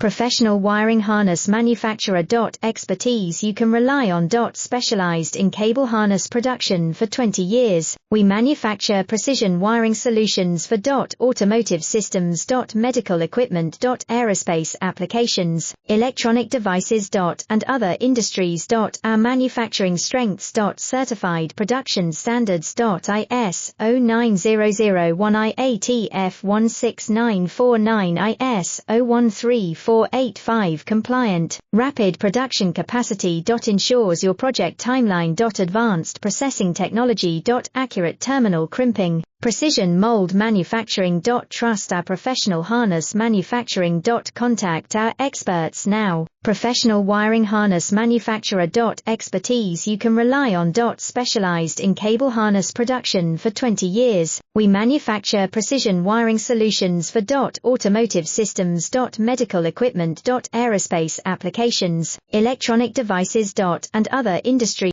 Professional wiring harness manufacturer. Expertise you can rely on. Specialized in cable harness production for 20 years, we manufacture precision wiring solutions for automotive systems. Medical equipment. Aerospace applications, electronic devices. And other industries. Our manufacturing strengths. Certified production standards. ISO 9001 IATF 16949 ISO 13485 compliant. Rapid production capacity. Ensures your project timeline. Advanced processing technology. Accurate terminal crimping. Precision mold manufacturing. Trust our professional harness manufacturing. Contact our experts now. Professional wiring harness manufacturer. Expertise you can rely on. Specialized in cable harness production for 20 years, we manufacture precision wiring solutions for automotive systems. Medical equipment. Aerospace applications, electronic devices. And other industries.